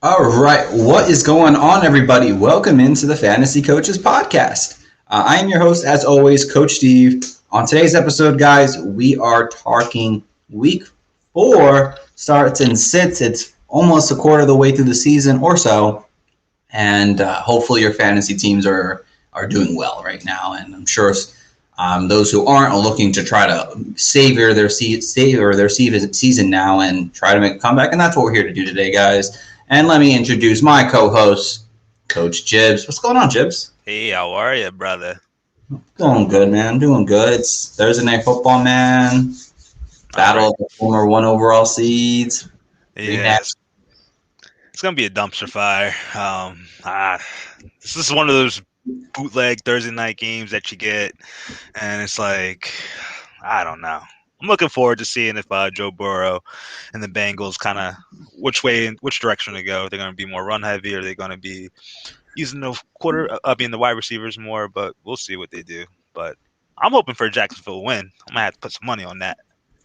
All right, what is going on, everybody? Welcome into the Fantasy Coaches Podcast. I am your host, as always, Coach Steve. On today's episode, guys, we are talking week 4 starts and sits. It's almost a quarter of the way through the season or so, and hopefully your fantasy teams are doing well right now. And I'm sure those who aren't are looking to try to savor their season now and try to make a comeback. And that's what we're here to do today, guys. And let me introduce my co-host, Coach Jibs. What's going on, Jibs? Hey, how are you, brother? Doing good, man. Doing good. It's Thursday Night Football, man. Battle Right. of the former 1 overall seeds. Yeah, it's gonna be a dumpster fire. This is one of those bootleg Thursday night games that you get, and it's like, I don't know. I'm looking forward to seeing if Joe Burrow and the Bengals kind of which direction to go. If they're going to be more run heavy, or are they going to be using the wide receivers more? But we'll see what they do. But I'm hoping for a Jacksonville win. I'm gonna have to put some money on that.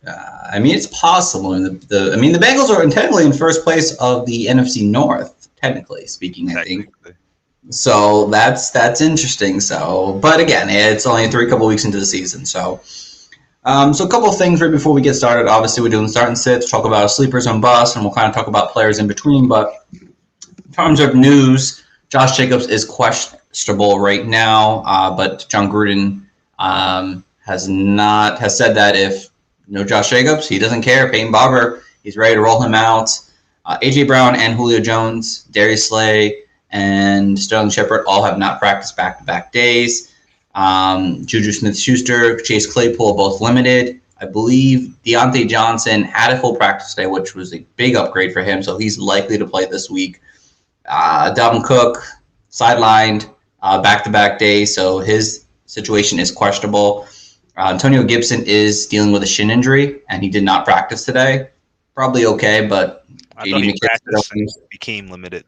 It's possible. And the Bengals are technically in first place of the NFC North, technically speaking, I think. So that's interesting. So, but again, it's only a couple weeks into the season. So a couple of things right before we get started. Obviously, we're doing start and sits, talk about sleepers and busts, and we'll kind of talk about players in between. But in terms of news, Josh Jacobs is questionable right now, but John Gruden has said that if no Josh Jacobs, he doesn't care. Peyton Barber, he's ready to roll him out. AJ Brown and Julio Jones, Darius Slay, and Sterling Shepard all have not practiced back-to-back days. Juju Smith-Schuster, Chase Claypool, both limited. I believe Deontay Johnson had a full practice day, which was a big upgrade for him, so he's likely to play this week. Dalvin Cook, sidelined back-to-back days, so his situation is questionable. Antonio Gibson is dealing with a shin injury, and he did not practice today. Probably okay, but I thought he practiced and became limited.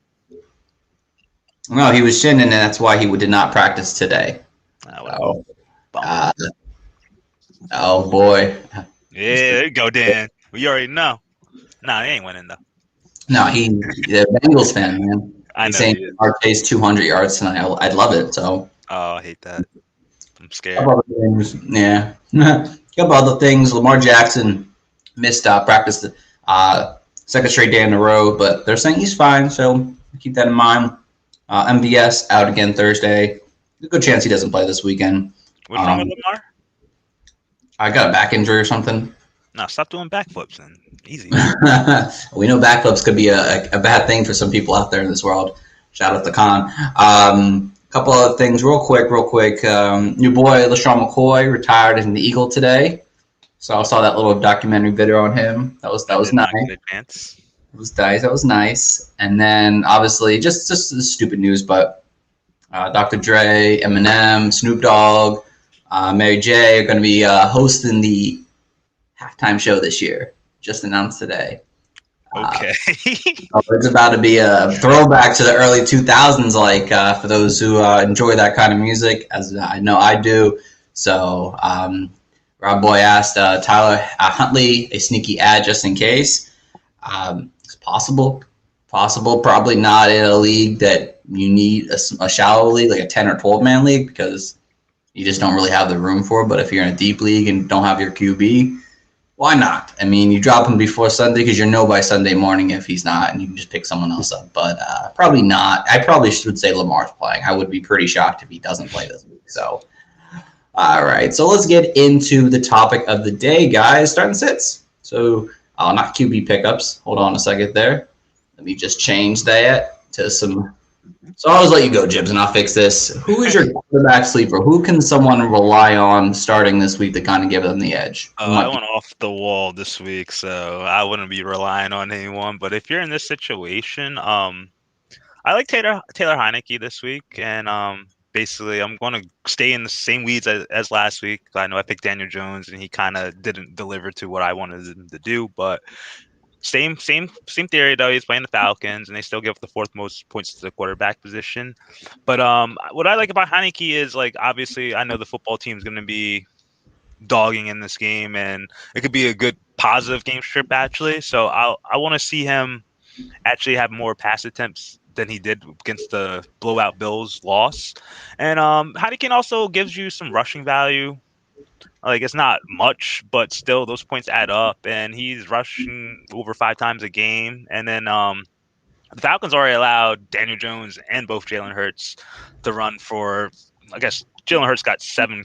No, he was shin, and that's why he did not practice today. Oh boy. Yeah, there you go, Dan. We already know. Nah, he ain't winning though. No, he's a Bengals fan, man. He's saying Arte's 200 yards tonight. I'd love it. So. Oh, I hate that. I'm scared. Yeah. A couple other things. Lamar Jackson missed practice second straight day in a row, but they're saying he's fine. So keep that in mind. MVS out again Thursday. A good chance he doesn't play this weekend. What's wrong with Lamar? I got a back injury or something. No, stop doing backflips then. Easy. We know backflips could be a bad thing for some people out there in this world. Shout out to Khan. Couple of things real quick. Your boy LaShawn McCoy retired in the Eagle today. So I saw that little documentary video on him. That was nice. That was nice. And then obviously just the stupid news, but Dr. Dre, Eminem, Snoop Dogg, Mary J are going to be hosting the halftime show this year. Just announced today. Okay. It's about to be a throwback to the early 2000s, for those who enjoy that kind of music, as I know I do. So Rob Boy asked Tyler Huntley a sneaky ad just in case. It's possible, probably not in a league that you need a shallow league, like a 10 or 12-man league, because you just don't really have the room for it. But if you're in a deep league and don't have your QB, why not? I mean, you drop him before Sunday because you know by Sunday morning if he's not, and you can just pick someone else up. But probably not. I probably should say Lamar's playing. I would be pretty shocked if he doesn't play this week. So, all right. So let's get into the topic of the day, guys. Starting sits. So not QB pickups. Hold on a second there. Let me just change that to some. So I'll just let you go, Jibs, and I'll fix this. Who is your quarterback sleeper? Who can someone rely on starting this week to kind of give them the edge? I went off the wall this week, so I wouldn't be relying on anyone. But if you're in this situation, I like Taylor Heineke this week, and basically I'm going to stay in the same weeds as last week. I know I picked Daniel Jones, and he kind of didn't deliver to what I wanted him to do, but same theory though. He's playing the Falcons, and they still give up the fourth most points to the quarterback position. But what I like about Heineke is, like, obviously I know the football team is going to be dogging in this game, and it could be a good positive game script actually. So I want to see him actually have more pass attempts than he did against the blowout Bills loss. And Heineken also gives you some rushing value. Like, it's not much, but still those points add up. And he's rushing over 5 times a game. And then the Falcons already allowed Daniel Jones and both Jalen Hurts to run for, I guess Jalen Hurts got 7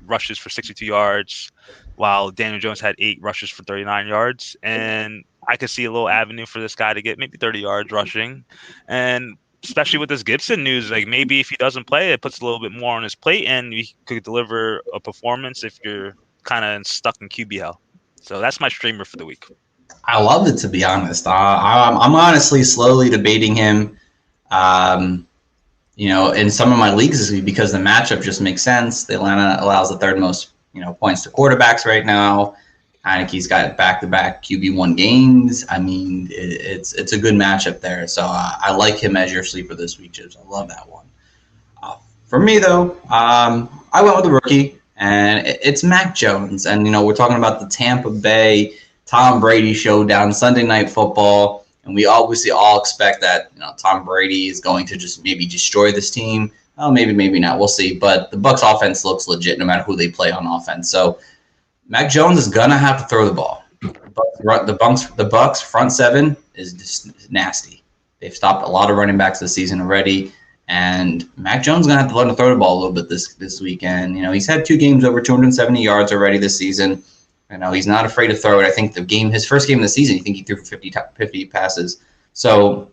rushes for 62 yards, while Daniel Jones had 8 rushes for 39 yards. And I could see a little avenue for this guy to get maybe 30 yards rushing. And especially with this Gibson news, like maybe if he doesn't play, it puts a little bit more on his plate and he could deliver a performance if you're kind of stuck in QB hell. So that's my streamer for the week. I love it, to be honest. I'm honestly slowly debating him, in some of my leagues this week because the matchup just makes sense. The Atlanta allows the third most, points to quarterbacks right now. Heineke's got back-to-back QB1 games. I mean, it's a good matchup there. So I like him as your sleeper this week, Jibs. I love that one. For me, though, I went with a rookie, and it's Mac Jones. And, we're talking about the Tampa Bay Tom Brady showdown, Sunday Night Football. And we obviously all expect that, Tom Brady is going to just maybe destroy this team. Oh, maybe not. We'll see. But the Bucs offense looks legit no matter who they play on offense. So Mac Jones is going to have to throw the ball. The Bucs front seven is just nasty. They've stopped a lot of running backs this season already. And Mac Jones is going to have to learn to throw the ball a little bit this weekend. He's had 2 games over 270 yards already this season. He's not afraid to throw it. I think his first game of the season, I think he threw for 50 passes. So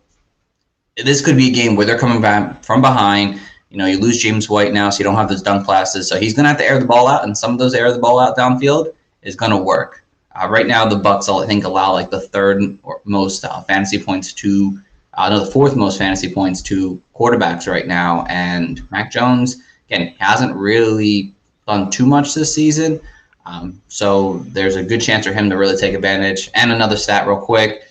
this could be a game where they're coming back from behind. You lose James White now, so you don't have those dunk passes. So he's going to have to air the ball out, and some of those air the ball out downfield is going to work. Right now, the Bucs, I think, allow like the third most fantasy points to the fourth most fantasy points to quarterbacks right now. And Mac Jones, again, hasn't really done too much this season. So there's a good chance for him to really take advantage. And another stat real quick,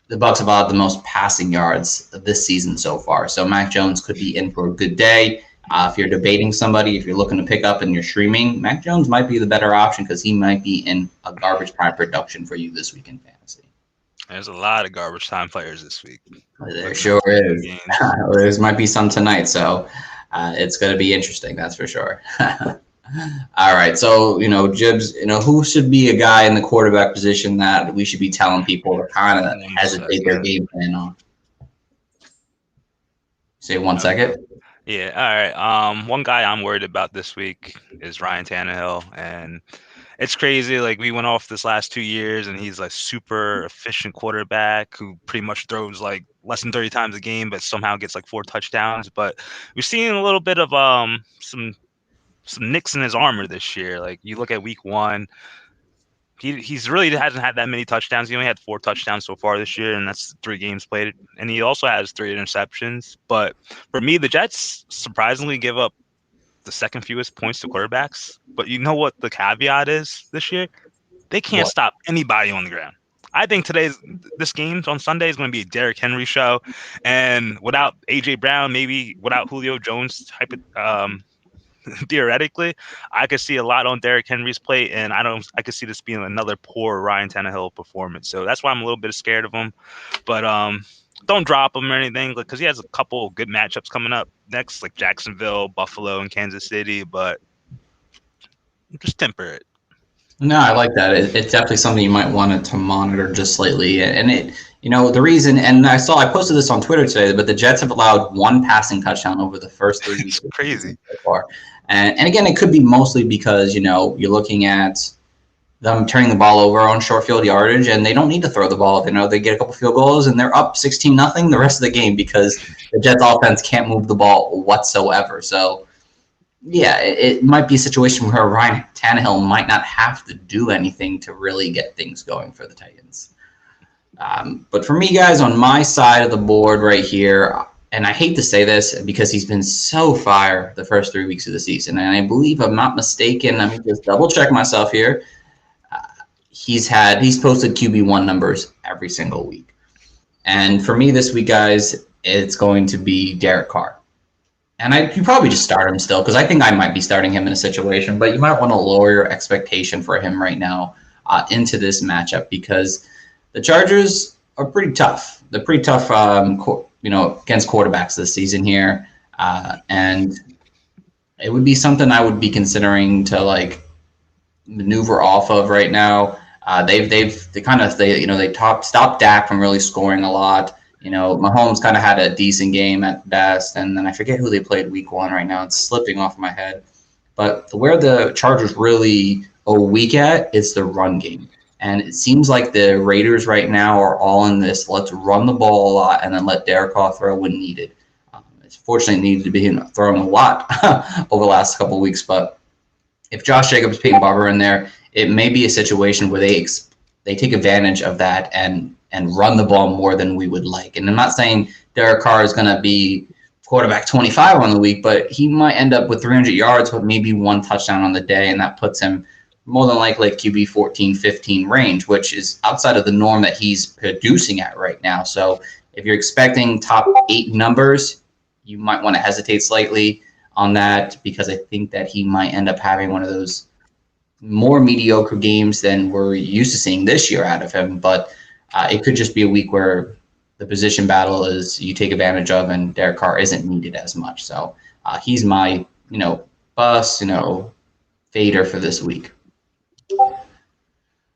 the Bucs have allowed the most passing yards this season so far. So Mac Jones could be in for a good day. If you're debating somebody, if you're looking to pick up and you're streaming, Mac Jones might be the better option because he might be in a garbage time production for you this week in fantasy. There's a lot of garbage time players this week. There sure is. There might be some tonight, so it's going to be interesting, that's for sure. All right, so, Jibs, who should be a guy in the quarterback position that we should be telling people to kind of hesitate their game plan on? Say 1 second. Yeah, all right. One guy I'm worried about this week is Ryan Tannehill, and it's crazy. Like, we went off this last 2 years, and he's like super efficient quarterback who pretty much throws like less than 30 times a game, but somehow gets like 4 touchdowns. But we've seen a little bit of some nicks in his armor this year. Like, you look at week 1, he's really hasn't had that many touchdowns. He only had 4 touchdowns so far this year, and that's 3 games played. And he also has 3 interceptions. But for me, the Jets surprisingly give up the second fewest points to quarterbacks. But you know what the caveat is this year? They can't stop anybody on the ground. I think this game on Sunday is going to be a Derrick Henry show. And without A.J. Brown, maybe without Julio Jones theoretically, I could see a lot on Derrick Henry's plate, and I could see this being another poor Ryan Tannehill performance. So that's why I'm a little bit scared of him. But don't drop him or anything, because he has a couple good matchups coming up next, like Jacksonville, Buffalo, and Kansas City. But just temper it. No, I like that. It's definitely something you might want to monitor just slightly. And the reason, and I posted this on Twitter today, but the Jets have allowed 1 passing touchdown over the first 3 weeks. It's crazy. So far. And again, it could be mostly because, you're looking at them turning the ball over on short field yardage, and they don't need to throw the ball. They get a couple field goals, and they're up 16-0 the rest of the game because the Jets offense can't move the ball whatsoever. So, yeah, it might be a situation where Ryan Tannehill might not have to do anything to really get things going for the Titans. But for me, guys, on my side of the board right here, and I hate to say this because he's been so fire the first 3 weeks of the season, and I believe I'm not mistaken. Let me just double check myself here. He's posted QB1 numbers every single week. And for me this week, guys, it's going to be Derek Carr. And you probably just start him still because I think I might be starting him in a situation, but you might want to lower your expectation for him right now into this matchup because the Chargers are pretty tough. they're pretty tough, against quarterbacks this season here, and it would be something I would be considering to like maneuver off of right now. They stopped Dak from really scoring a lot. Mahomes kind of had a decent game at best, and then I forget who they played week 1 right now. It's slipping off my head. But where the Chargers really are weak at is the run game. And it seems like the Raiders right now are all in this, let's run the ball a lot and then let Derek Carr throw when needed. It's fortunately needed to be throwing a lot over the last couple of weeks. But if Josh Jacobs, Peyton Barber in there, it may be a situation where they take advantage of that and run the ball more than we would like. And I'm not saying Derek Carr is going to be quarterback 25 on the week, but he might end up with 300 yards with maybe 1 touchdown on the day, and that puts him more than likely at QB 14, 15 range, which is outside of the norm that he's producing at right now. So if you're expecting top 8 numbers, you might want to hesitate slightly on that, because I think that he might end up having one of those more mediocre games than we're used to seeing this year out of him. But it could just be a week where the position battle is you take advantage of, and Derek Carr isn't needed as much. So he's my, bust, fader for this week.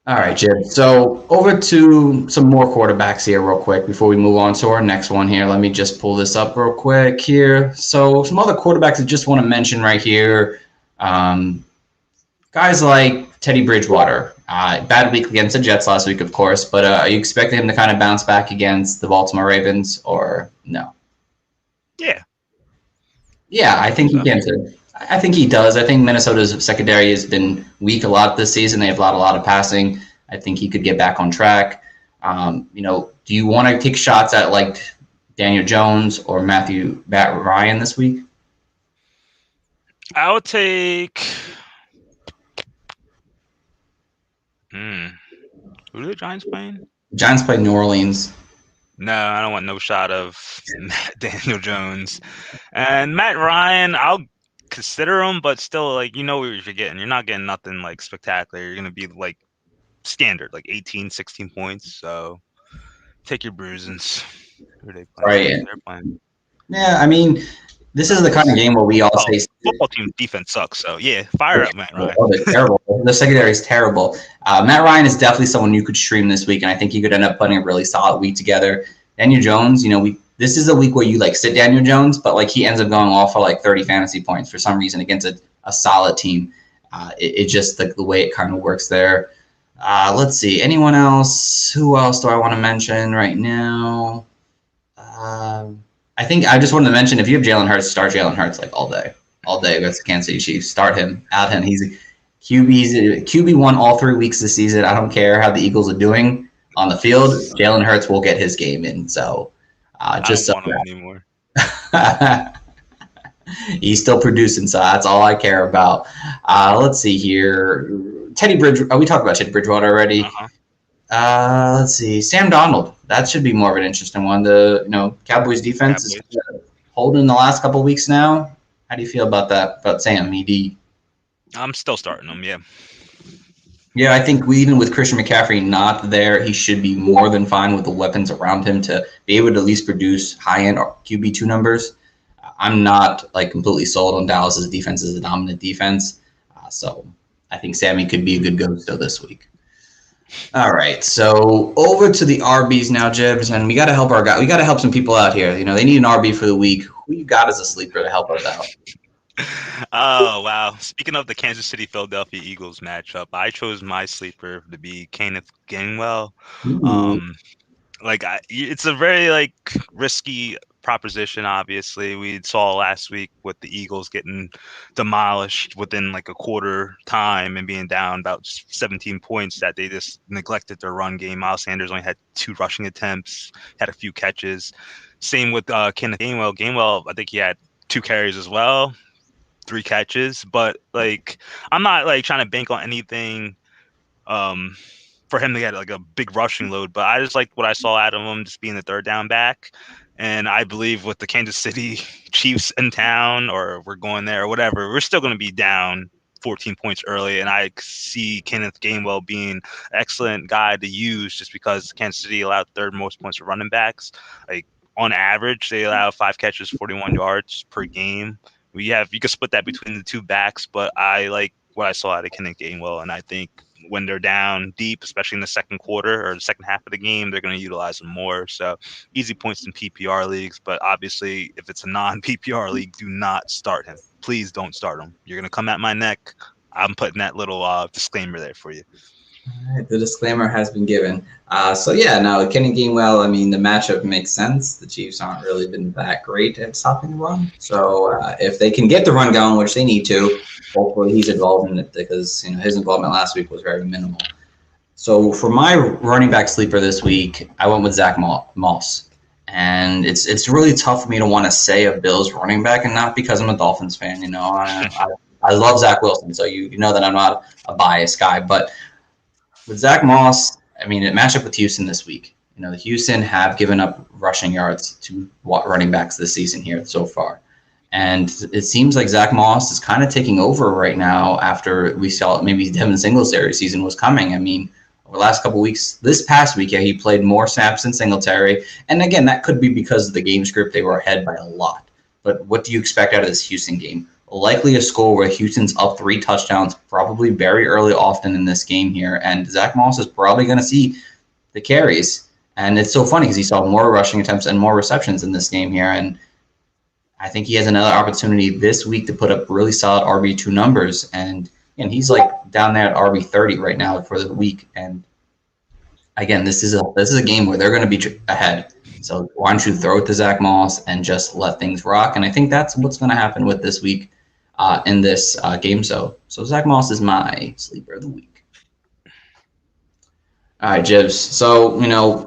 All right, Jib. So over to some more quarterbacks here real quick before we move on to our next one here. Let me just pull this up real quick here. So some other quarterbacks I just want to mention right here. Guys like Teddy Bridgewater. Bad week against the Jets last week, of course, but are you expecting him to kind of bounce back against the Baltimore Ravens, or no? Yeah. Yeah, I think he can too. I think he does. I think Minnesota's secondary has been weak a lot this season. They have allowed a lot of passing. I think he could get back on track. Do you want to take shots at like Daniel Jones or Matt Ryan this week? I would take. Who are the Giants playing? Giants play New Orleans. No, I don't want no shot of Daniel Jones. And Matt Ryan, I'll consider him, but still, like, what you're getting. You're not getting nothing, like, spectacular. You're going to be, like, standard, like 18, 16 points. So take your bruisings. Who are they playing? Right. They're playing. Yeah, I mean, this is the kind of game where we all say football team defense sucks. So yeah, fire up Matt Ryan. Oh, they're terrible. The secondary is terrible. Matt Ryan is definitely someone you could stream this week, and I think you could end up putting a really solid week together. Daniel Jones, this is a week where you like sit Daniel Jones, but like he ends up going off for like 30 fantasy points for some reason against a solid team. It just like the way it kind of works there. Let's see. Anyone else? Who else do I want to mention right now? I think I just wanted to mention, if you have Jalen Hurts, start Jalen Hurts like all day against the Kansas City Chiefs. Start him, add him. He's QB1 all 3 weeks this season. I don't care how the Eagles are doing on the field. Jalen Hurts will get his game in. So just I don't want him anymore. He's still producing, so that's all I care about. Let's see here. Teddy Bridgewater. We talked about Teddy Bridgewater already. Let's see. Sam Darnold. That should be more of an interesting one. The Cowboys defense is holding the last couple of weeks now. How do you feel about that? About Sam, ED? I'm still starting him. Yeah. Yeah, I think even with Christian McCaffrey not there, he should be more than fine with the weapons around him to be able to at least produce high-end QB2 numbers. I'm not like completely sold on Dallas's defense as a dominant defense, so I think Sammy could be a good go still this week. All right, so over to the RBs now, Jibs, and we got to help our guy. We got to help some people out here. They need an RB for the week. Who you got as a sleeper to help us out? Oh, wow. Speaking of the Kansas City-Philadelphia Eagles matchup, I chose my sleeper to be Kenneth Gainwell. It's a very risky proposition. Obviously, we saw last week with the Eagles getting demolished within a quarter time and being down about 17 points, that they just neglected their run game. Miles Sanders only had 2 rushing attempts, had a few catches. Same with Kenneth Gainwell. Gainwell, I think he had 2 carries as well, 3 catches. But I'm not trying to bank on anything for him to get a big rushing load, but I just like what I saw out of him just being the third down back. And I believe with the Kansas City Chiefs in town, or we're going there or whatever, we're still going to be down 14 points early, and I see Kenneth Gainwell being an excellent guy to use just because Kansas City allowed third most points for running backs. Like on average, they allow 5 catches, 41 yards per game. You could split that between the two backs, but I like what I saw out of Kenneth Gainwell, and I think when they're down deep, especially in the second quarter or the second half of the game, they're going to utilize them more. So easy points in PPR leagues, but obviously if it's a non-PPR league, do not start him. Please don't start him. You're going to come at my neck. I'm putting that little disclaimer there for you. All right, the disclaimer has been given. So yeah, now Kenny Gainwell, I mean, the matchup makes sense. The Chiefs aren't really been that great at stopping the run. So if they can get the run going, which they need to, hopefully he's involved in it because his involvement last week was very minimal. So for my running back sleeper this week, I went with Zach Moss. And it's really tough for me to want to say a Bills running back, and not because I'm a Dolphins fan. I love Zach Wilson, so you know that I'm not a biased guy. But with Zach Moss, I mean, it matched up with Houston this week. The Houston have given up rushing yards to running backs this season here so far. And it seems like Zach Moss is kind of taking over right now after we saw maybe Devin Singletary's season was coming. I mean, over the last couple of weeks, this past week, he played more snaps than Singletary. And again, that could be because of the game script. They were ahead by a lot. But what do you expect out of this Houston game? Likely a score where Houston's up 3 touchdowns, probably very early often in this game here. And Zach Moss is probably going to see the carries. And it's so funny because he saw more rushing attempts and more receptions in this game here. And I think he has another opportunity this week to put up really solid RB2 numbers. And he's like down there at RB30 right now for the week. And again, this is a game where they're going to be ahead. So why don't you throw it to Zach Moss and just let things rock? And I think that's what's going to happen with this week in this game. So Zach Moss is my sleeper of the week. All right, Jibs. So,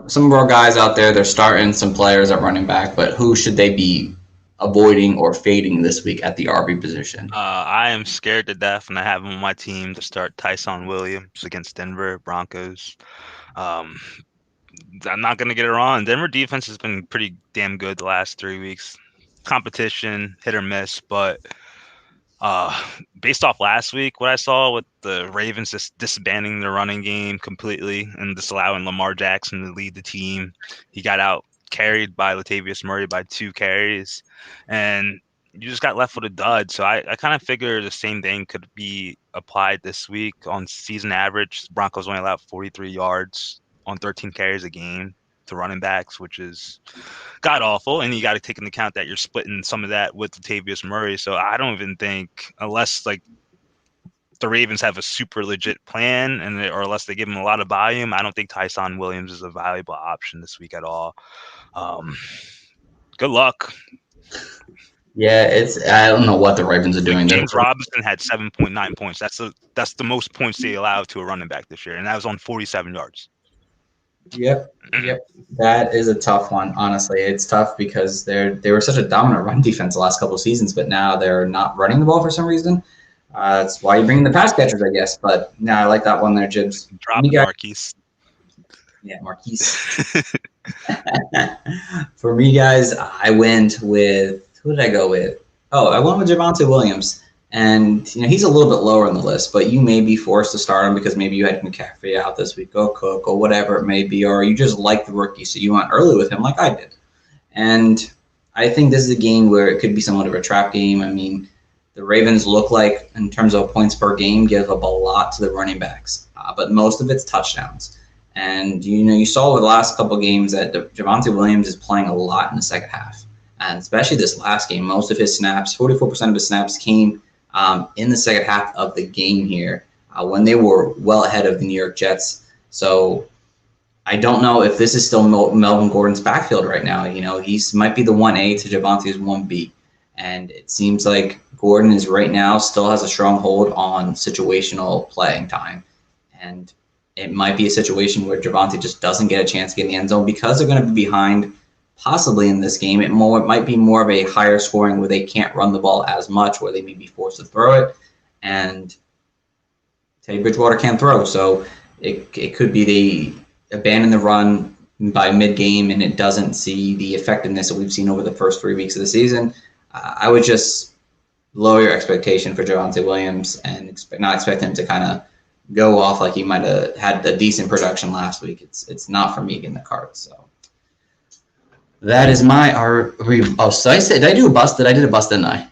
some of our guys out there, they're starting some players at running back, but who should they be avoiding or fading this week at the RB position? I am scared to death, and I have him on my team to start Tyson Williams against Denver Broncos. I'm not going to get it wrong. Denver defense has been pretty damn good the last 3 weeks. Competition, hit or miss, but based off last week, what I saw with the Ravens just disbanding the running game completely and just allowing Lamar Jackson to lead the team, he got out carried by Latavius Murray by 2 carries, and you just got left with a dud. So I kind of figure the same thing could be applied this week. On season average, Broncos only allowed 43 yards on 13 carries a game to running backs, which is god awful. And you got to take into account that you're splitting some of that with Latavius Murray. So I don't even think, unless like the Ravens have a super legit plan or unless they give him a lot of volume, I don't think Tyson Williams is a valuable option this week at all. Good luck. Yeah, I don't know what the Ravens are doing. James Robinson had 7.9 points. That's the most points they allowed to a running back this year, and that was on 47 yards. Yep. That is a tough one. Honestly, it's tough because they were such a dominant run defense the last couple of seasons, but now they're not running the ball for some reason. That's why you bring in the pass catchers, I guess. But no, I like that one there, Jibs. Drop Marquise. Yeah, Marquise. For me, guys, I went with – who did I go with? Oh, I went with Javonte Williams. And, he's a little bit lower on the list, but you may be forced to start him because maybe you had McCaffrey out this week, or Cook, or whatever it may be, or you just like the rookie, so you went early with him like I did. And I think this is a game where it could be somewhat of a trap game. I mean, the Ravens look like, in terms of points per game, give up a lot to the running backs, but most of it's touchdowns. And, you saw with the last couple of games that Javonte Williams is playing a lot in the second half. And especially this last game, most of his snaps, 44% of his snaps came in the second half of the game here when they were well ahead of the New York Jets. So I don't know if this is still Melvin Gordon's backfield right now. He might be the 1A to Javonte's 1B. And it seems like Gordon is right now still has a strong hold on situational playing time. And it might be a situation where Javonte just doesn't get a chance to get in the end zone because they're going to be behind possibly in this game. It might be more of a higher scoring where they can't run the ball as much, where they may be forced to throw it. And Teddy Bridgewater can't throw. So it could be they abandon the run by mid-game and it doesn't see the effectiveness that we've seen over the first 3 weeks of the season. I would just lower your expectation for Javonte Williams and not expect him to kind of go off like he might have had a decent production last week. It's not for me in the cards. So that is my so I said, did I do a bust? I did a bust, didn't I?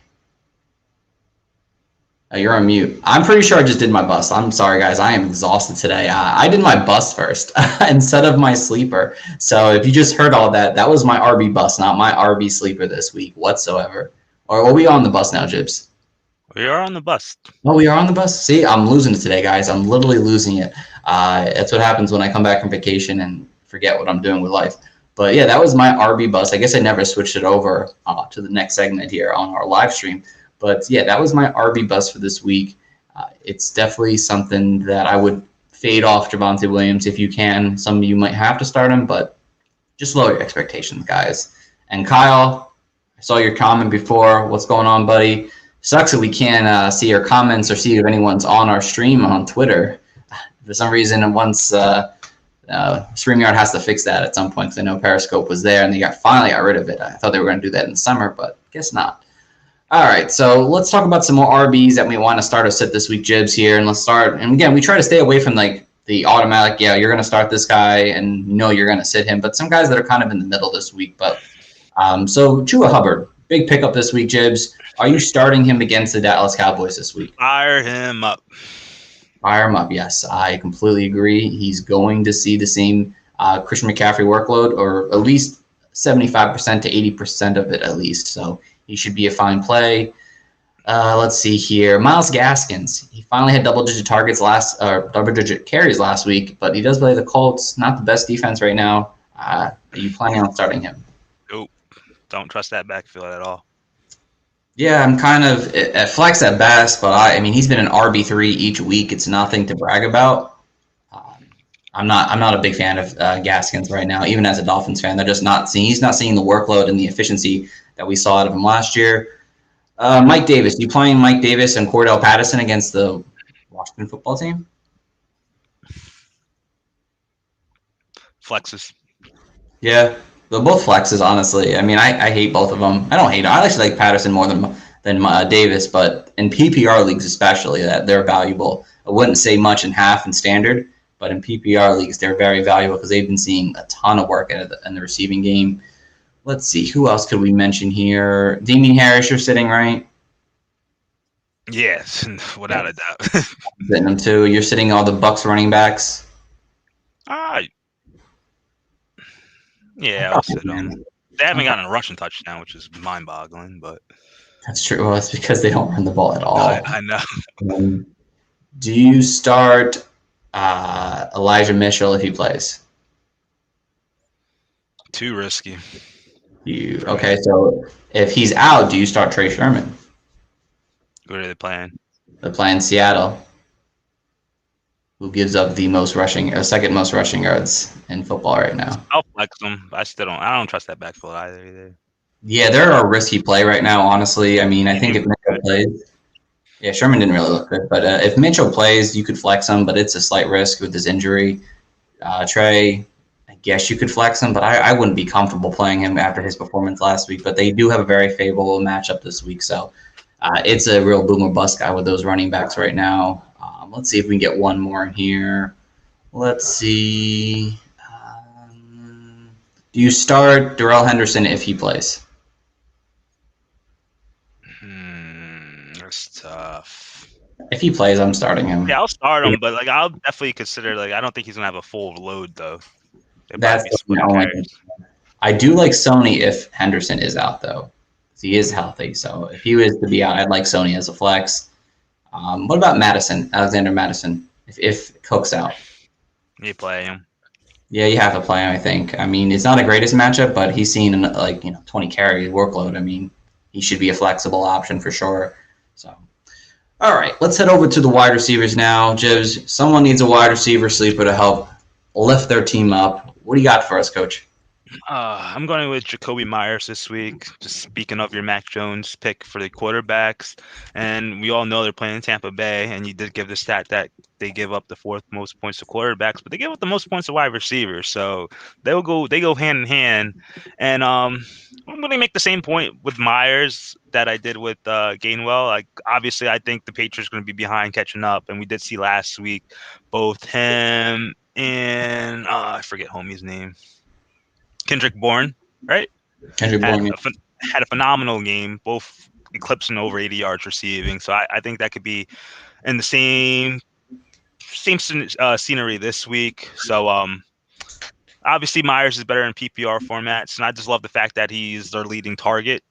You're on mute. I'm pretty sure I just did my bust. I'm sorry, guys. I am exhausted today. I did my bust first instead of my sleeper. So if you just heard all that, that was my RB bust, not my RB sleeper this week whatsoever. Or are we on the bus now, Jibs? We are on the bus. Oh, we are on the bus? See, I'm losing it today, guys. I'm literally losing it. That's what happens when I come back from vacation and forget what I'm doing with life. But yeah, that was my RB bus. I guess I never switched it over to the next segment here on our live stream. But yeah, that was my RB bus for this week. It's definitely something that I would fade off Javonte Williams if you can. Some of you might have to start him, but just lower your expectations, guys. And Kyle, I saw your comment before. What's going on, buddy? Sucks that we can't see your comments or see if anyone's on our stream on Twitter. For some reason, once StreamYard has to fix that at some point, because I know Periscope was there and they finally got rid of it. I thought they were going to do that in the summer, but guess not. All right, so let's talk about some more RBs that we want to start or sit this week, Jibs, here. And let's start. And again, we try to stay away from like the automatic, yeah, you're going to start this guy and you know you're going to sit him. But some guys that are kind of in the middle this week. But so Chuba Hubbard, big pickup this week, Jibs. Are you starting him against the Dallas Cowboys this week? Fire him up. Fire him up, yes. I completely agree. He's going to see the same Christian McCaffrey workload, or at least 75% to 80% of it at least. So he should be a fine play. Let's see here. Myles Gaskins. He finally had double-digit carries last week, but he does play the Colts. Not the best defense right now. Are you planning on starting him? Nope. Don't trust that backfield at all. Yeah, I'm kind of at flex at best, but I mean he's been an RB3 each week. It's nothing to brag about. I'm not a big fan of Gaskins right now, even as a Dolphins fan. He's not seeing the workload and the efficiency that we saw out of him last year. Mike Davis, you playing Mike Davis and Cordell Patterson against the Washington football team? Flexes. Yeah, they're both flexes, honestly. I mean, I hate both of them. I don't hate them. I actually like Patterson more than Davis, but in PPR leagues especially, that they're valuable. I wouldn't say much in half and standard, but in PPR leagues, they're very valuable because they've been seeing a ton of work in the receiving game. Let's see, who else could we mention here? Damien Harris, you're sitting, right? Yes, without a doubt. Sitting them too. You're sitting all the Bucs running backs. Yeah, I'll sit them. They haven't gotten a rushing touchdown, which is mind-boggling, but that's true. Well, it's because they don't run the ball at all. I know. Do you start Elijah Mitchell if he plays? Too risky. Okay, so if he's out, do you start Trey Sherman? What are they playing? They're playing Seattle, who gives up the second most rushing yards in football right now. I'll flex them. I don't trust that backfield either. Yeah, they're a risky play right now, honestly. I mean, I think if Mitchell plays, yeah, Sherman didn't really look good, but if Mitchell plays, you could flex him, but it's a slight risk with his injury. Trey, I guess you could flex him, but I wouldn't be comfortable playing him after his performance last week. But they do have a very favorable matchup this week, so it's a real boom or bust guy with those running backs right now. Let's see if we can get one more here. Let's see. Do you start Darrell Henderson if he plays? That's tough. If he plays, I'm starting him. Yeah, I'll start him, but I'll definitely consider I don't think he's gonna have a full load though. That's the only thing. I do like Sony if Henderson is out though. He is healthy, so if he was to be out, I'd like Sony as a flex. What about Alexander Madison? If Cook's out, you play him. Yeah, you have to play him. I think. I mean, it's not the greatest matchup, but he's seen 20 carry workload. I mean, he should be a flexible option for sure. So, all right, let's head over to the wide receivers now. Jibs, someone needs a wide receiver sleeper to help lift their team up. What do you got for us, Coach? I'm going with Jacoby Myers this week. Just speaking of your Mac Jones pick for the quarterbacks, and we all know they're playing in Tampa Bay, and you did give the stat that they give up the fourth most points to quarterbacks, but they give up the most points to wide receivers, so they go hand in hand. And I'm going to make the same point with Myers that I did with Gainwell. Like obviously, I think the Patriots are going to be behind catching up, and we did see last week both him and I forget homie's name. Kendrick Bourne, right? Kendrick Bourne had a phenomenal game, both eclipsing over 80 yards receiving. So I think that could be in the same scenery this week. So obviously Myers is better in PPR formats, and I just love the fact that he's their leading targeted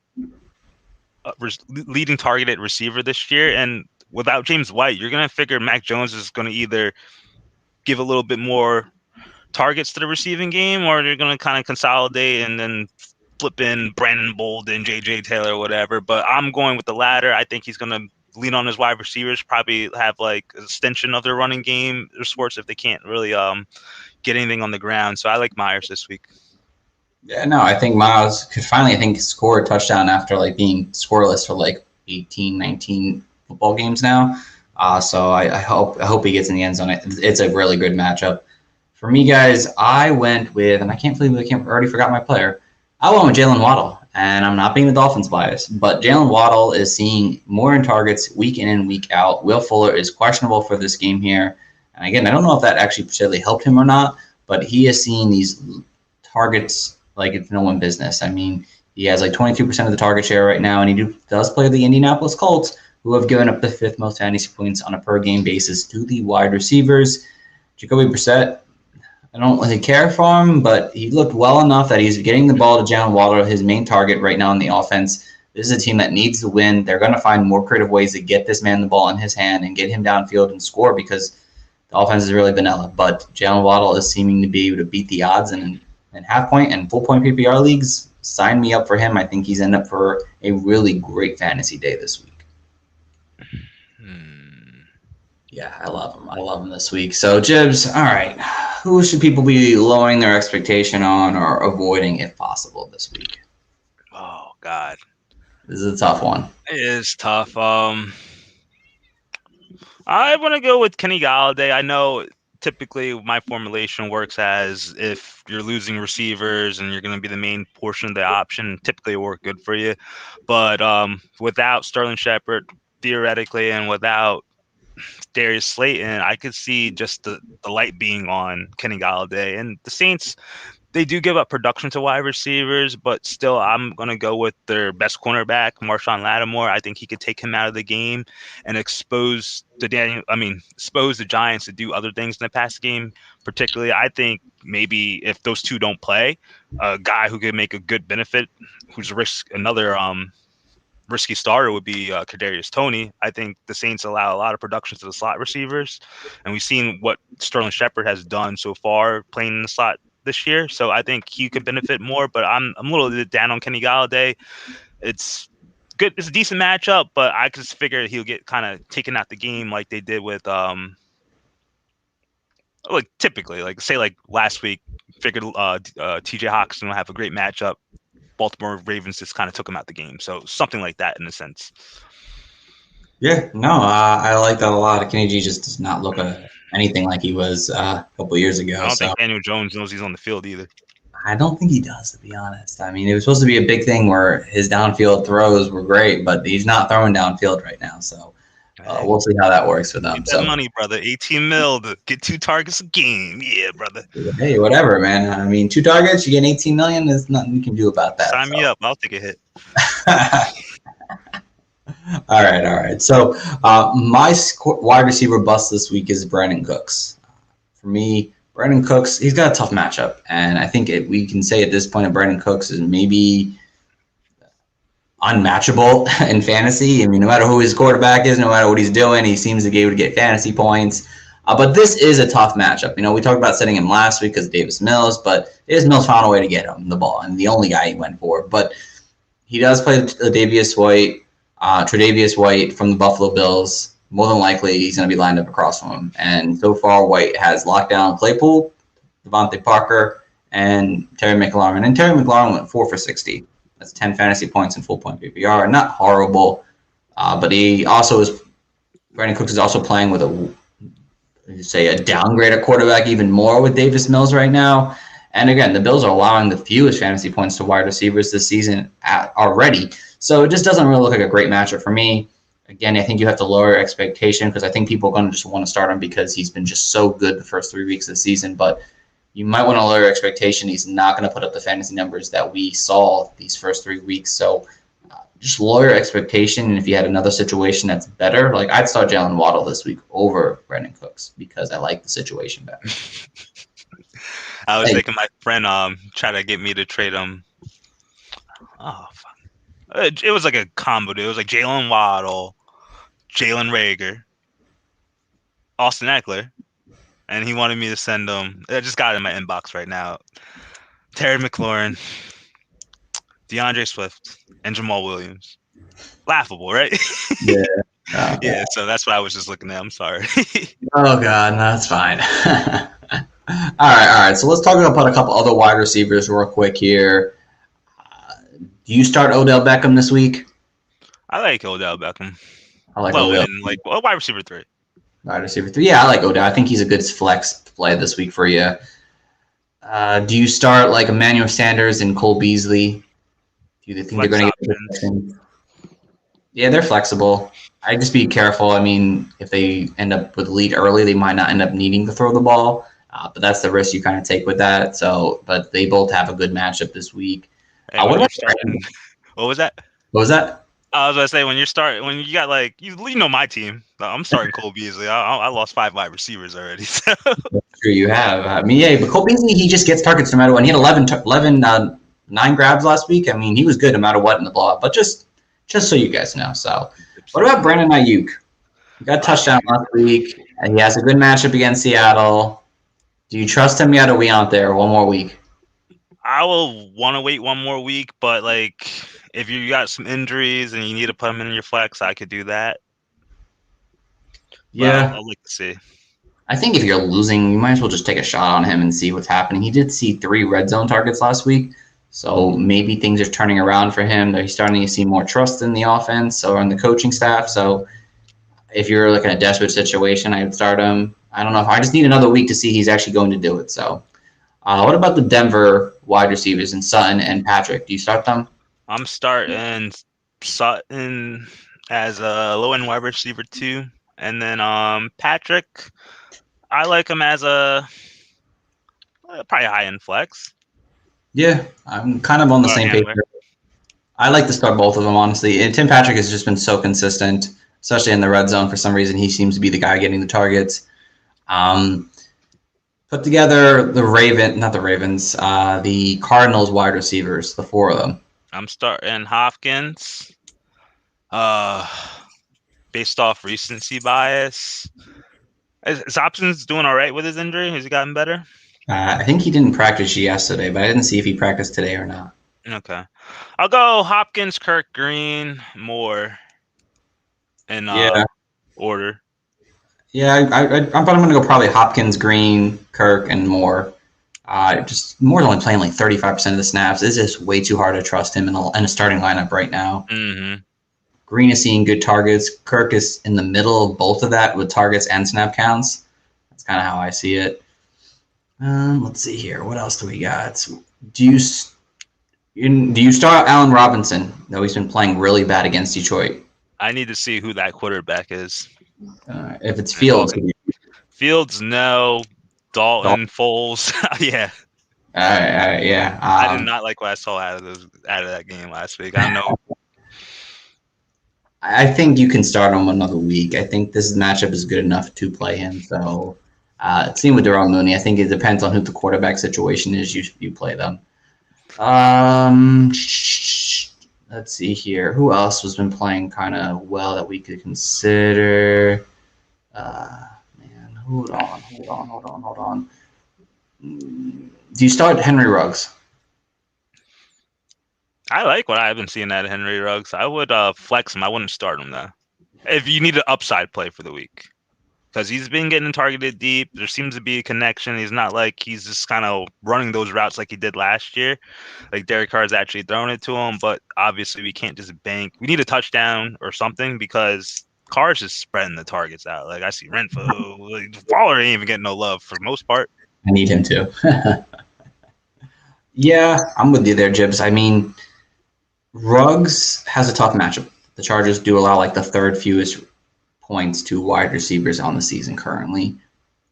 receiver this year. And without James White, you're gonna figure Mac Jones is gonna either give a little bit more targets to the receiving game, or they're going to kind of consolidate and then flip in Brandon Bolden, JJ Taylor, whatever. But I'm going with the latter. I think he's going to lean on his wide receivers, probably have like an extension of their running game or sports if they can't really get anything on the ground. So I like Myers this week. Yeah, no, I think Miles could finally, score a touchdown after like being scoreless for like 18, 19 football games now. So I hope he gets in the end zone. It's a really good matchup. For me, guys, I went with, and I can't believe I already forgot my player. I went with Jalen Waddle, and I'm not being the Dolphins bias, but Jalen Waddle is seeing more in targets week in and week out. Will Fuller is questionable for this game here. And again, I don't know if that actually particularly helped him or not, but he is seeing these targets like it's no one business. I mean, he has like 22% of the target share right now, and he does play the Indianapolis Colts, who have given up the 5th most fantasy points on a per-game basis to the wide receivers. Jacoby Brissett, I don't really care for him, but he looked well enough that he's getting the ball to Jalen Waddle, his main target right now in the offense. This is a team that needs to win. They're going to find more creative ways to get this man the ball in his hand and get him downfield and score because the offense is really vanilla. But Jalen Waddle is seeming to be able to beat the odds in half-point and full-point PPR leagues. Sign me up for him. I think he's in up for a really great fantasy day this week. Yeah, I love him. I love him this week. So, Jibs, all right. Who should people be lowering their expectation on or avoiding if possible this week? Oh, God. This is a tough one. It is tough. I want to go with Kenny Golladay. I know typically my formulation works as if you're losing receivers and you're going to be the main portion of the option, typically it work good for you. But without Sterling Shepard, theoretically, and without Darius Slayton, I could see just the light being on Kenny Golladay. And the Saints, they do give up production to wide receivers, but still I'm going to go with their best cornerback, Marshawn Lattimore. I think he could take him out of the game and expose the Giants to do other things in the pass game. Particularly, I think maybe if those two don't play, a guy who could make a good benefit, who's another risky starter would be Kadarius Toney. I think the Saints allow a lot of production to the slot receivers, and we've seen what Sterling Shepard has done so far playing in the slot this year. So I think he could benefit more, but I'm a little bit down on Kenny Golladay. It's good. It's a decent matchup, but I just figure he'll get kind of taken out the game like they did with like typically, like say like last week, figured TJ Hawkinson will have a great matchup. Baltimore Ravens just kind of took him out the game. So something like that in a sense. Yeah, no, I like that a lot. Kenny G just does not look anything like he was a couple of years ago. I don't think Daniel Jones knows he's on the field either. I don't think he does, to be honest. I mean, it was supposed to be a big thing where his downfield throws were great, but he's not throwing downfield right now. So we'll see how that works for them. Get that money, brother. 18 mil to get 2 targets a game. Yeah, brother. Hey, whatever, man. I mean, 2 targets, you get 18 million. There's nothing you can do about that. Sign me up. I'll take a hit. All right. So my wide receiver bust this week is Brandon Cooks. For me, Brandon Cooks, he's got a tough matchup. And I think we can say at this point that Brandon Cooks is maybe unmatchable in fantasy. I mean, no matter who his quarterback is, no matter what he's doing, he seems to be able to get fantasy points. But this is a tough matchup. You know, we talked about setting him last week because of Davis Mills, but Davis Mills found a way to get him the ball, and the only guy he went for. But he does play Tre'Davious White from the Buffalo Bills. More than likely, he's going to be lined up across from him. And so far, White has locked down Claypool, Devontae Parker, and Terry McLaurin. And Terry McLaurin went 4 for 60. That's 10 fantasy points and full point PPR. Not horrible, but he also is. Brandon Cooks is also playing with a downgrade at quarterback even more with Davis Mills right now. And again, the Bills are allowing the fewest fantasy points to wide receivers this season already. So it just doesn't really look like a great matchup for me. Again, I think you have to lower your expectation because I think people are going to just want to start him because he's been just so good the first 3 weeks of the season. But you might want to lower your expectation. He's not going to put up the fantasy numbers that we saw these first 3 weeks. So just lower your expectation. And if you had another situation that's better, like I'd start Jalen Waddle this week over Brandon Cooks because I like the situation better. I was thinking my friend tried to get me to trade him. Oh, fuck. It was like a combo. It was like Jalen Waddle, Jalen Reagor, Austin Eckler, and he wanted me to send him. I just got it in my inbox right now. Terry McLaurin, DeAndre Swift, and Jamal Williams. Laughable, right? Yeah. Yeah, so that's what I was just looking at. I'm sorry. Oh, God, no, that's fine. All right. So let's talk about a couple other wide receivers real quick here. Do you start Odell Beckham this week? I like Odell Beckham. I like Odell. Wide receiver 3. Wide receiver 3. Yeah, I like Odell. I think he's a good flex play this week for you. Do you start like Emmanuel Sanders and Cole Beasley? Do you think they're going to get? Yeah, they're flexible. I'd just be careful. I mean, if they end up with the lead early, they might not end up needing to throw the ball. But that's the risk you kind of take with that. So, but they both have a good matchup this week. Hey, what was that? What was that? I was going to say when you got like you know my team. I'm starting Cole Beasley. I lost 5 wide receivers already. So. Sure, you have. I mean, yeah, but Cole Beasley, he just gets targets no matter what. He had 9 grabs last week. I mean, he was good no matter what in the blowout. But just so you guys know. So, what about Brandon Ayuk? He got a touchdown last week, and he has a good matchup against Seattle. Do you trust him yet, or are we out there one more week? I will want to wait one more week, but like if you got some injuries and you need to put him in your flex, I could do that. Yeah, I'll like to see. I think if you're losing, you might as well just take a shot on him and see what's happening. He did see 3 red zone targets last week, so maybe things are turning around for him. He's starting to see more trust in the offense or in the coaching staff. So if you're like in a desperate situation, I would start him. I don't know if I just need another week to see he's actually going to do it. So what about the Denver wide receivers and Sutton and Patrick? Do you start them? I'm starting Sutton as a low-end wide receiver 2. And then Patrick, I like him as a probably high-end flex. Yeah, I'm kind of on the same page. I like to start both of them, honestly. And Tim Patrick has just been so consistent, especially in the red zone. For some reason, he seems to be the guy getting the targets. Put together the Cardinals wide receivers, the 4 of them. I'm starting Hopkins. Based off recency bias. Is Hopkins doing all right with his injury? Has he gotten better? I think he didn't practice yesterday, but I didn't see if he practiced today or not. Okay. I'll go Hopkins, Kirk, Green, Moore in order. Yeah, I'm going to go probably Hopkins, Green, Kirk, and Moore. Just Moore's only playing like 35% of the snaps. It's just way too hard to trust him in a starting lineup right now. Mm-hmm. Green is seeing good targets. Kirk is in the middle of both of that with targets and snap counts. That's kind of how I see it. Let's see here. What else do we got? Do you start Allen Robinson? Though he's been playing really bad against Detroit. I need to see who that quarterback is. If it's Fields. Fields, no. Dalton, Foles, yeah. Yeah. I did not like what I saw out of that game last week. I know. I think you can start him another week. I think this matchup is good enough to play him. So, same with Darrell Mooney. I think it depends on who the quarterback situation is. You play them. Let's see here. Who else has been playing kind of well that we could consider? Hold on. Do you start Henry Ruggs? I like what I've been seeing out of Henry Ruggs. I would flex him. I wouldn't start him though. If you need an upside play for the week. because he's been getting targeted deep. There seems to be a connection. He's not like he's just kind of running those routes like he did last year. Like Derek Carr's actually throwing it to him, but obviously we can't just bank. We need a touchdown or something because Carr's just spreading the targets out. Like I see Renfro, like Waller ain't even getting no love for the most part. I need him to. Yeah, I'm with you there, Jibs. I mean, Ruggs has a tough matchup. The Chargers do allow like the third fewest points to wide receivers on the season currently,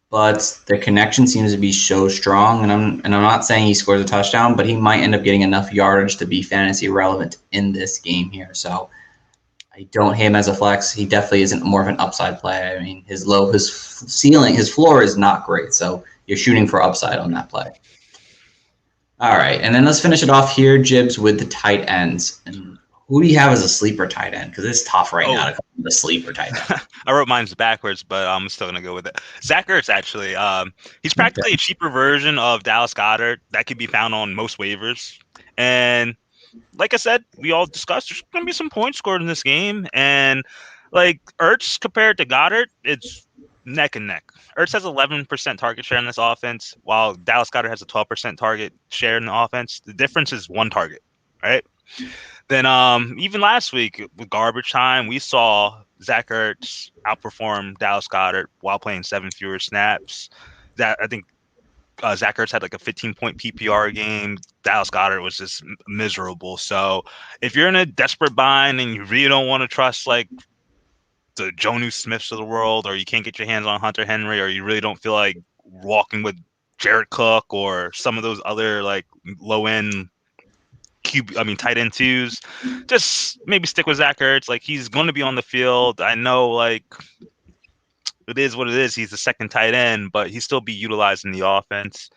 but the connection seems to be so strong. And I'm not saying he scores a touchdown, but he might end up getting enough yardage to be fantasy relevant in this game here. So I don't hate him as a flex. He definitely isn't more of an upside play. I mean, his ceiling, his floor is not great. So you're shooting for upside on that play. All right, and then let's finish it off here, Jibs, with the tight ends. And who do you have as a sleeper tight end? Because it's tough right now to come with a sleeper tight end. I wrote mine's backwards, but I'm still gonna go with it. Zach Ertz, actually, he's practically a cheaper version of Dallas Goedert that could be found on most waivers. And like I said, we all discussed there's gonna be some points scored in this game, and like Ertz compared to Goddard, it's neck and neck. Ertz has 11% target share in this offense, while Dallas Goedert has a 12% target share in the offense. The difference is one target, right? Then even last week with garbage time, we saw Zach Ertz outperform Dallas Goedert while playing 7 fewer snaps. That I think Zach Ertz had like a 15-point PPR game. Dallas Goedert was just miserable. So if you're in a desperate bind and you really don't want to trust like the Jonnu Smiths of the world, or you can't get your hands on Hunter Henry, or you really don't feel like walking with Jared Cook or some of those other like low end tight end twos, just maybe stick with Zach Ertz. Like he's going to be on the field. I know like it is what it is. He's the second tight end, but he'll still be utilized in the offense.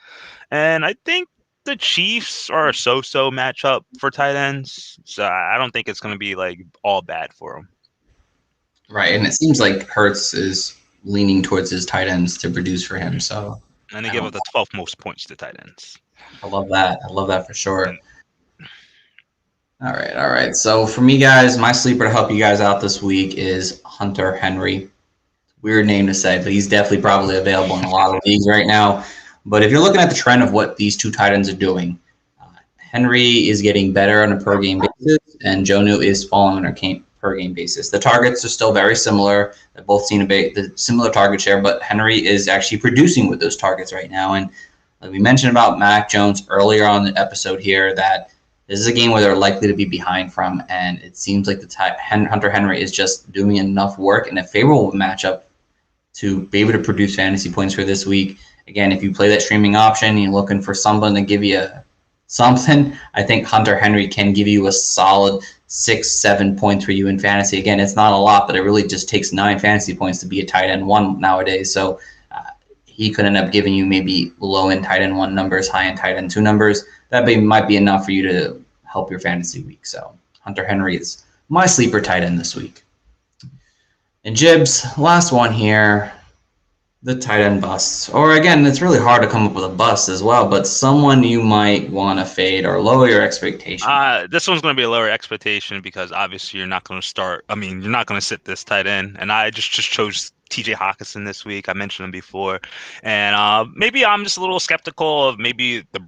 And I think the Chiefs are a so-so matchup for tight ends. So I don't think it's going to be like all bad for them. Right, and it seems like Hurts is leaning towards his tight ends to produce for him. So, and they give up the 12th most points to tight ends. I love that. I love that for sure. All right. So for me, guys, my sleeper to help you guys out this week is Hunter Henry. Weird name to say, but he's definitely probably available in a lot of leagues right now. But if you're looking at the trend of what these two tight ends are doing, Henry is getting better on a per game basis, and Jonnu is falling on a per game basis. The targets are still very similar. They both seem to be the similar target share, but Henry is actually producing with those targets right now. And like we mentioned about Mac Jones earlier on the episode here, that this is a game where they're likely to be behind from, and it seems like Hunter Henry is just doing enough work in a favorable matchup to be able to produce fantasy points for this week. Again, if you play that streaming option, you're looking for someone to give you something, I think Hunter Henry can give you a solid 6-7 points for you in fantasy. Again, it's not a lot, but it really just takes 9 fantasy points to be a tight end 1 nowadays. So he could end up giving you maybe low end tight end 1 numbers, high end tight end 2 numbers. That might be enough for you to help your fantasy week. So Hunter Henry is my sleeper tight end this week. And Jibs, last one here, the tight end busts. Or again, it's really hard to come up with a bust as well, but someone you might want to fade or lower your expectation. This one's going to be a lower expectation because obviously you're not going to start. I mean, you're not going to sit this tight end. And I just chose TJ Hawkinson this week. I mentioned him before. And maybe I'm just a little skeptical of maybe the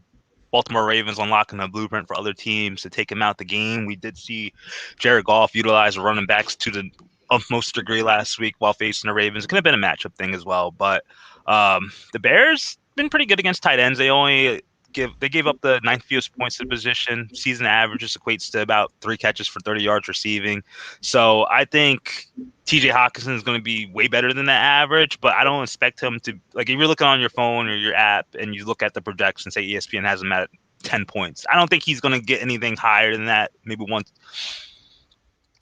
Baltimore Ravens unlocking a blueprint for other teams to take him out the game. We did see Jared Goff utilize running backs to the utmost degree last week while facing the Ravens. It could have been a matchup thing as well, but the Bears been pretty good against tight ends. They gave up the 9th fewest points to the position. Season averages equates to about 3 catches for 30 yards receiving. So I think TJ Hawkinson is going to be way better than that average, but I don't expect him to, like, if you're looking on your phone or your app and you look at the projections, say ESPN has him at 10 points. I don't think he's going to get anything higher than that, maybe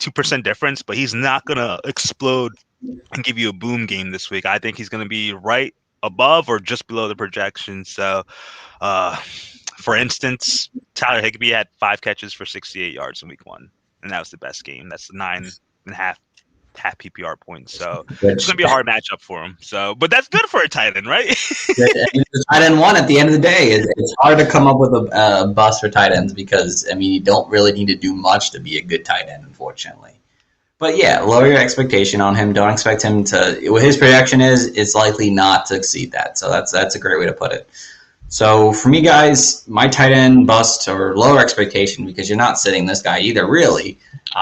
2% difference, but he's not going to explode and give you a boom game this week. I think he's going to be right above or just below the projection. So, for instance, Tyler Higbee had 5 catches for 68 yards in week 1, and that was the best game. That's 9.5 PPR points. So it's going to be a hard matchup for him. So, but that's good for a tight end, right? The tight end 1 at the end of the day. It's hard to come up with a bust for tight ends because, I mean, you don't really need to do much to be a good tight end, unfortunately. But yeah, lower your expectation on him. Don't expect him to. What his projection is, it's likely not to exceed that. So that's a great way to put it. So for me, guys, my tight end bust or lower expectation, because you're not sitting this guy either, really,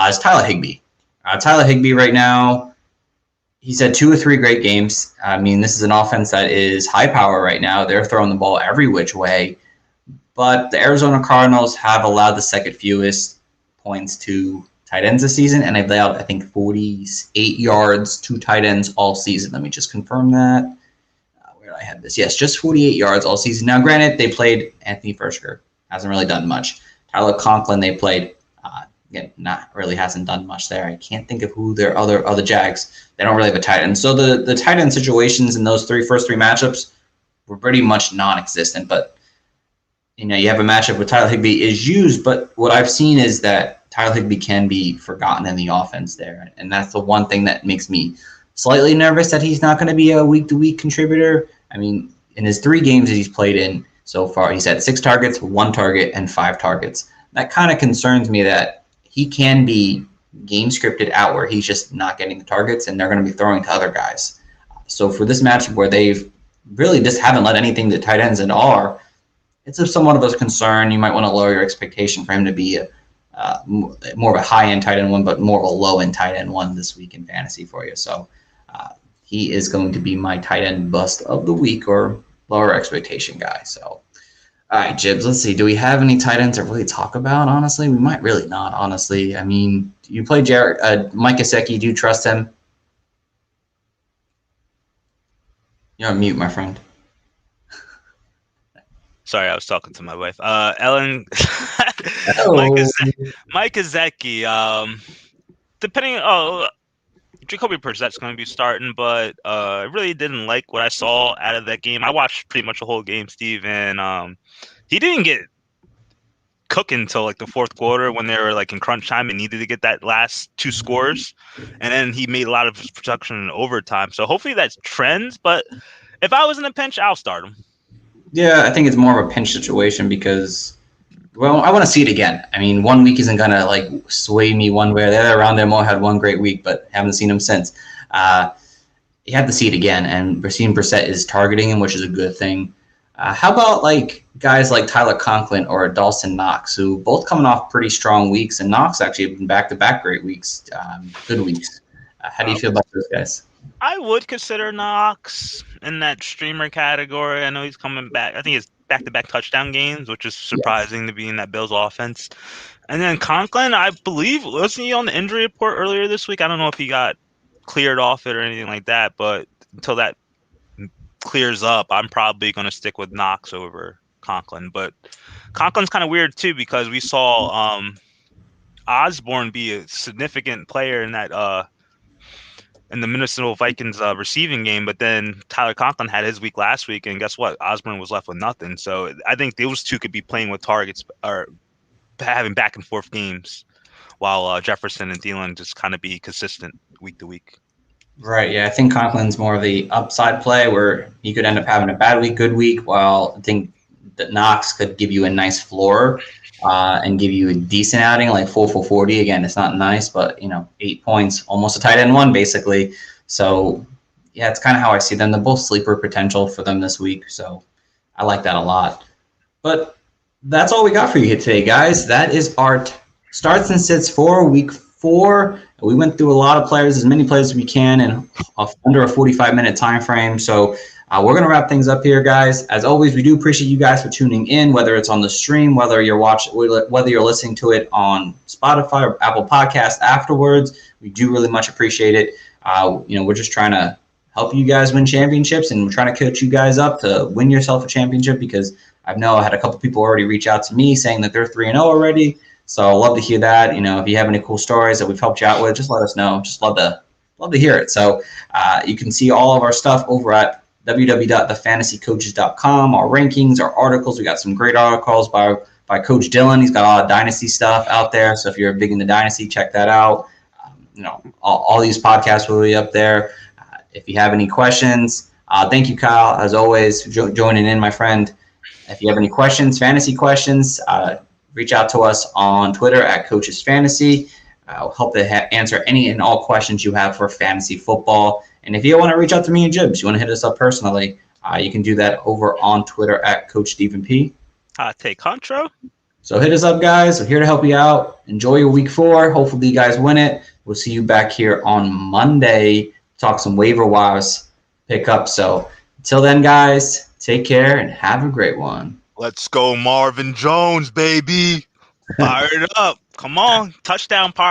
is Tyler Higbee. Tyler Higbee right now, he's had 2 or 3 great games. I mean, this is an offense that is high power right now. They're throwing the ball every which way. But the Arizona Cardinals have allowed the second fewest points to tight ends this season, and they've allowed, I think, 48 yards to tight ends all season. Let me just confirm that. Where did I have this? Yes, just 48 yards all season. Now, granted, they played Anthony Firkser. Hasn't really done much. Tyler Conklin, they played. Again, not really hasn't done much there. I can't think of who their other Jags. They don't really have a tight end. So the tight end situations in those first three matchups were pretty much non-existent. But you have a matchup where Tyler Higbee is used, but what I've seen is that Tyler Higbee can be forgotten in the offense there, and that's the one thing that makes me slightly nervous that he's not going to be a week-to-week contributor. I mean, in his 3 games that he's played in so far, he's had 6 targets, 1 target, and 5 targets. That kind of concerns me that he can be game scripted out where he's just not getting the targets and they're going to be throwing to other guys. So for this matchup where they've really just haven't let anything to tight ends at all, it's somewhat of a concern. You might want to lower your expectation for him to be more of a high-end tight end one, but more of a low-end tight end one this week in fantasy for you. So he is going to be my tight end bust of the week or lower expectation guy. So all right, Jibs, let's see. Do we have any tight ends to really talk about, honestly? We might really not, honestly. I mean, you play Mike Gesicki. Do you trust him? You're on mute, my friend. Sorry, I was talking to my wife. Ellen, Mike Gesicki. Depending, Jacoby Brissett's going to be starting, but I really didn't like what I saw out of that game. I watched pretty much the whole game, Steve, and he didn't get cooking until like the fourth quarter when they were like in crunch time and needed to get that last 2 scores, and then he made a lot of his production in overtime. So hopefully that's trends. But if I was in a pinch, I'll start him. Yeah, I think it's more of a pinch situation because, well, I want to see it again. I mean, 1 week isn't going to like sway me one way or the other. Rondale had 1 great week, but haven't seen him since. You have to see it again, and Rasheem Brissett is targeting him, which is a good thing. How about like guys like Tyler Conklin or Dawson Knox, who both coming off pretty strong weeks, and Knox actually have been back-to-back great weeks, good weeks. How do you feel about those guys? I would consider Knox in that streamer category. I know he's coming back. I think it's back-to-back touchdown games, which is surprising to be in that Bills offense. And then Conklin, I believe, wasn't he on the injury report earlier this week? I don't know if he got cleared off it or anything like that, but until that clears up, I'm probably going to stick with Knox over Conklin. But Conklin's kind of weird too, because we saw Osborne be a significant player in that in the Minnesota Vikings receiving game, but then Tyler Conklin had his week last week, and guess what? Osborne was left with nothing. So I think those two could be playing with targets or having back and forth games, while Jefferson and Thielen just kind of be consistent week to week. Right, yeah. I think Conklin's more of the upside play where he could end up having a bad week, good week, while I think that Knox could give you a nice floor and give you a decent outing, like 4 for 40. Again, it's not nice, but, 8 points, almost a tight end one, basically. So, yeah, it's kind of how I see them. They're both sleeper potential for them this week, so I like that a lot. But that's all we got for you here today, guys. That is our starts and sits for week 4. We went through a lot of players, as many players as we can, in under a 45-minute time frame. So we're going to wrap things up here, guys. As always, we do appreciate you guys for tuning in, whether it's on the stream, whether you're listening to it on Spotify or Apple Podcasts afterwards. We do really much appreciate it. We're just trying to help you guys win championships, and we're trying to coach you guys up to win yourself a championship, because I had a couple people already reach out to me saying that they're 3-0 already. So I'd love to hear that. If you have any cool stories that we've helped you out with, just let us know. Just love to hear it. So you can see all of our stuff over at www.thefantasycoaches.com, our rankings, our articles. We got some great articles by Coach Dylan. He's got a lot of Dynasty stuff out there. So if you're big into Dynasty, check that out. All these podcasts will be up there. If you have any questions, thank you, Kyle, as always, for joining in, my friend. If you have any questions, fantasy questions, reach out to us on Twitter at Coaches Fantasy. I'll help to answer any and all questions you have for fantasy football. And if you want to reach out to me and Jibs, you want to hit us up personally, you can do that over on Twitter at Coach Stephen P. Take Contro. So hit us up, guys. We're here to help you out. Enjoy your week 4. Hopefully you guys win it. We'll see you back here on Monday. Talk some waiver wires pick up. So until then, guys, take care and have a great one. Let's go, Marvin Jones, baby. Fire it up. Come on. Touchdown,